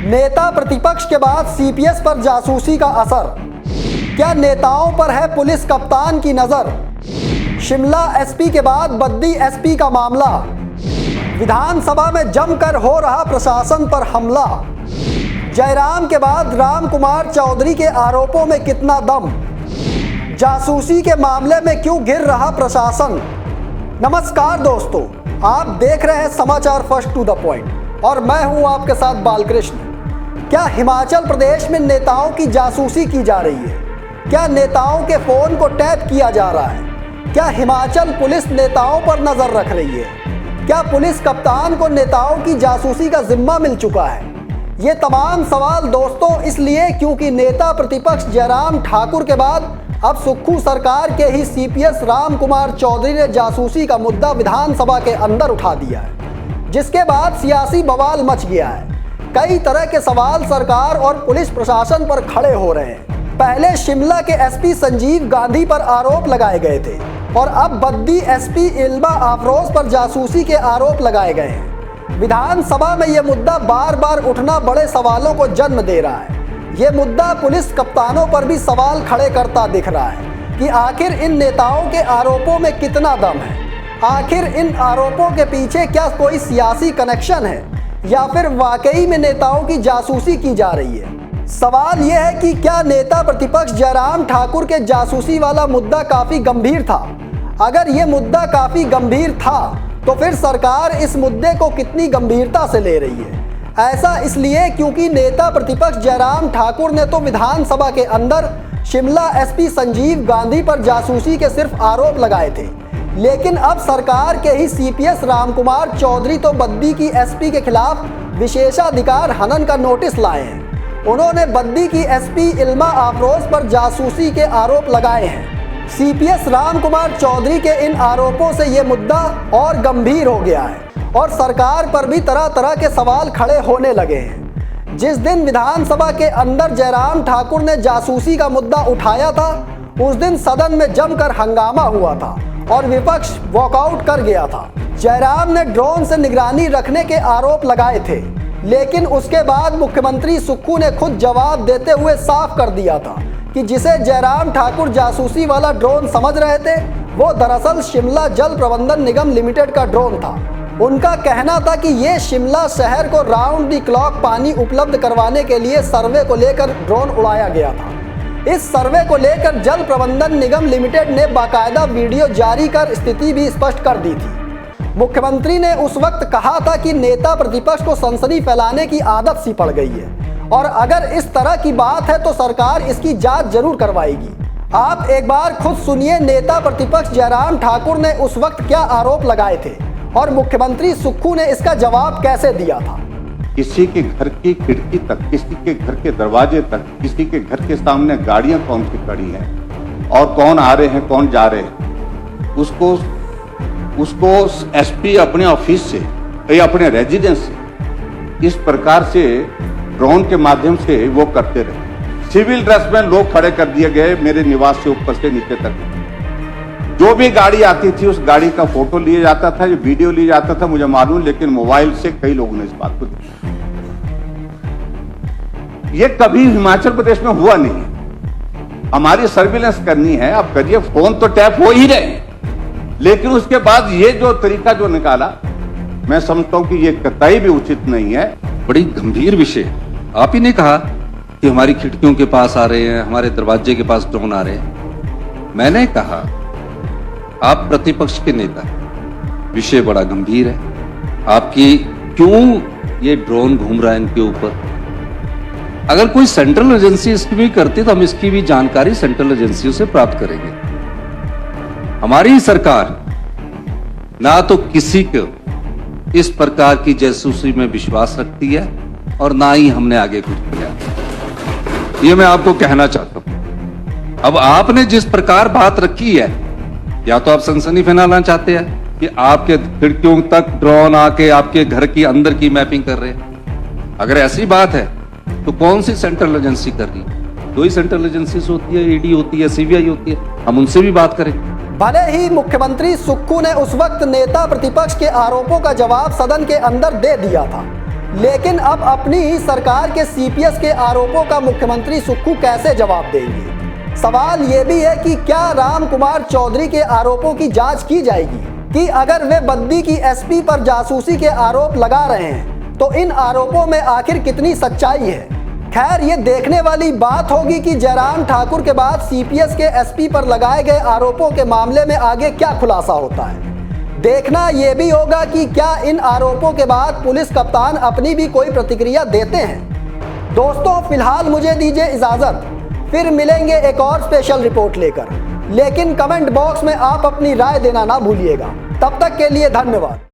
नेता प्रतिपक्ष के बाद सीपीएस पर जासूसी का असर, क्या नेताओं पर है पुलिस कप्तान की नजर? शिमला एसपी के बाद बद्दी एसपी का मामला, विधानसभा में जमकर हो रहा प्रशासन पर हमला। जयराम के बाद राम कुमार चौधरी के आरोपों में कितना दम? जासूसी के मामले में क्यों गिर रहा प्रशासन? नमस्कार दोस्तों, आप देख रहे हैं समाचार फर्स्ट टू द पॉइंट और मैं हूं आपके साथ बालकृष्ण। क्या हिमाचल प्रदेश में नेताओं की जासूसी की जा रही है? क्या नेताओं के फोन को टैप किया जा रहा है? क्या हिमाचल पुलिस नेताओं पर नजर रख रही है? क्या पुलिस कप्तान को नेताओं की जासूसी का जिम्मा मिल चुका है? ये तमाम सवाल दोस्तों इसलिए क्योंकि नेता प्रतिपक्ष जयराम ठाकुर के बाद अब सुक्खू सरकार के ही सीपीएस राम कुमार चौधरी ने जासूसी का मुद्दा विधानसभा के अंदर उठा दिया है, जिसके बाद सियासी बवाल मच गया है। कई तरह के सवाल सरकार और पुलिस प्रशासन पर खड़े हो रहे हैं। पहले शिमला के एसपी संजीव गांधी पर आरोप लगाए गए थे और अब बद्दी एसपी इल्मा अफरोज पर जासूसी के आरोप लगाए गए हैं। विधानसभा में यह मुद्दा बार बार उठना बड़े सवालों को जन्म दे रहा है। ये मुद्दा पुलिस कप्तानों पर भी सवाल खड़े करता दिख रहा है कि आखिर इन नेताओं के आरोपों में कितना दम है? आखिर इन आरोपों के पीछे क्या कोई सियासी कनेक्शन है या फिर वाकई में नेताओं की जासूसी की जा रही है? सवाल यह है कि क्या नेता प्रतिपक्ष जयराम ठाकुर के जासूसी वाला मुद्दा काफी गंभीर था? अगर ये मुद्दा काफी गंभीर था तो फिर सरकार इस मुद्दे को कितनी गंभीरता से ले रही है? ऐसा इसलिए क्योंकि नेता प्रतिपक्ष जयराम ठाकुर ने तो विधानसभा के अंदर शिमला एसपी संजीव गांधी पर जासूसी के सिर्फ आरोप लगाए थे, लेकिन अब सरकार के ही सीपीएस राम कुमार चौधरी तो बद्दी की एसपी के खिलाफ विशेषाधिकार हनन का नोटिस लाए हैं। उन्होंने बद्दी की एसपी इल्मा अफरोज पर जासूसी के आरोप लगाए हैं। सीपीएस राम कुमार चौधरी के इन आरोपों से ये मुद्दा और गंभीर हो गया है और सरकार पर भी तरह तरह के सवाल खड़े होने लगे हैं। जिस दिन विधानसभा के अंदर जयराम ठाकुर ने जासूसी का मुद्दा उठाया था, उस दिन सदन में जमकर हंगामा हुआ था और विपक्ष वॉकआउट कर गया था। जयराम ने ड्रोन से निगरानी रखने के आरोप लगाए थे, लेकिन उसके बाद मुख्यमंत्री सुक्खू ने खुद जवाब देते हुए साफ कर दिया था कि जिसे जयराम ठाकुर जासूसी वाला ड्रोन समझ रहे थे, वो दरअसल शिमला जल प्रबंधन निगम लिमिटेड का ड्रोन था। उनका कहना था कि ये शिमला शहर को राउंड द क्लॉक पानी उपलब्ध करवाने के लिए सर्वे को लेकर ड्रोन उड़ाया गया था। इस सर्वे को लेकर जल प्रबंधन निगम लिमिटेड ने बाकायदा वीडियो जारी कर स्थिति भी स्पष्ट कर दी थी। मुख्यमंत्री ने उस वक्त कहा था कि नेता प्रतिपक्ष को सनसनी फैलाने की आदत सी पड़ गई है और अगर इस तरह की बात है तो सरकार इसकी जांच जरूर करवाएगी। आप एक बार खुद सुनिए नेता प्रतिपक्ष जयराम ठाकुर ने उस वक्त क्या आरोप लगाए थे और मुख्यमंत्री सुक्खू ने इसका जवाब कैसे दिया था। किसी के घर की खिड़की तक, किसी के घर के दरवाजे तक, किसी के घर के सामने गाड़ियां कौन सी खड़ी हैं और कौन आ रहे हैं कौन जा रहे हैं, उसको एसपी अपने ऑफिस से या अपने रेजिडेंस से इस प्रकार से ड्रोन के माध्यम से वो करते रहे। सिविल ड्रेस में लोग खड़े कर दिए गए मेरे निवास से ऊपर से नीचे तक। जो भी गाड़ी आती थी उस गाड़ी का फोटो लिया जाता था, वीडियो लिया जाता था, मुझे मालूम, लेकिन मोबाइल से कई लोगों ने इस बात को देखा। ये कभी हिमाचल प्रदेश में हुआ नहीं। हमारी सर्विलेंस करनी है, आप करिए, फोन तो टैप हो ही रहे, लेकिन उसके बाद ये जो तरीका जो निकाला, मैं समझता हूं कि ये कतई भी उचित नहीं है। बड़ी गंभीर विषय। आप ही ने कहा कि हमारी खिड़कियों के पास आ रहे हैं, हमारे दरवाजे के पास ड्रोन आ रहे हैं। मैंने कहा आप प्रतिपक्ष के नेता, विषय बड़ा गंभीर है। आपकी क्यों ये ड्रोन घूम रहा है इनके ऊपर? अगर कोई सेंट्रल एजेंसी इसकी भी करती तो हम इसकी भी जानकारी सेंट्रल एजेंसियों से प्राप्त करेंगे। हमारी सरकार ना तो किसी को इस प्रकार की जासूसी में विश्वास रखती है और ना ही हमने आगे कुछ किया। ये मैं आपको कहना चाहता हूं। अब आपने जिस प्रकार बात रखी है, या तो आप सनसनी फैलाना चाहते हैं कि आपके खिड़कियों तक ड्रोन आके आपके घर की अंदर की मैपिंग कर रहे हैं। अगर ऐसी बात है तो कौन सी सेंट्रल एजेंसी कर रही है? दो ही सेंट्रल एजेंसी होती है, ईडी होती है, सीबीआई होती है। हम उनसे भी बात करें। भले ही मुख्यमंत्री सुक्खू ने उस वक्त नेता प्रतिपक्ष के आरोपों का जवाब सदन के अंदर दे दिया था, लेकिन अब अपनी ही सरकार के सीपीएस के आरोपों का मुख्यमंत्री सुक्खू कैसे जवाब देंगे? सवाल ये भी है कि क्या राम कुमार चौधरी के आरोपों की जांच की जाएगी कि अगर वे बद्दी की एसपी पर जासूसी के आरोप लगा रहे हैं तो इन आरोपों में आखिर कितनी सच्चाई है? खैर, ये देखने वाली बात होगी कि जयराम ठाकुर के बाद सीपीएस के एसपी पर लगाए गए आरोपों के मामले में आगे क्या खुलासा होता है। देखना यह भी होगा कि क्या इन आरोपों के बाद पुलिस कप्तान अपनी भी कोई प्रतिक्रिया देते हैं। दोस्तों, फिलहाल मुझे दीजिए इजाजत, फिर मिलेंगे एक और स्पेशल रिपोर्ट लेकर। लेकिन कमेंट बॉक्स में आप अपनी राय देना ना भूलिएगा। तब तक के लिए धन्यवाद।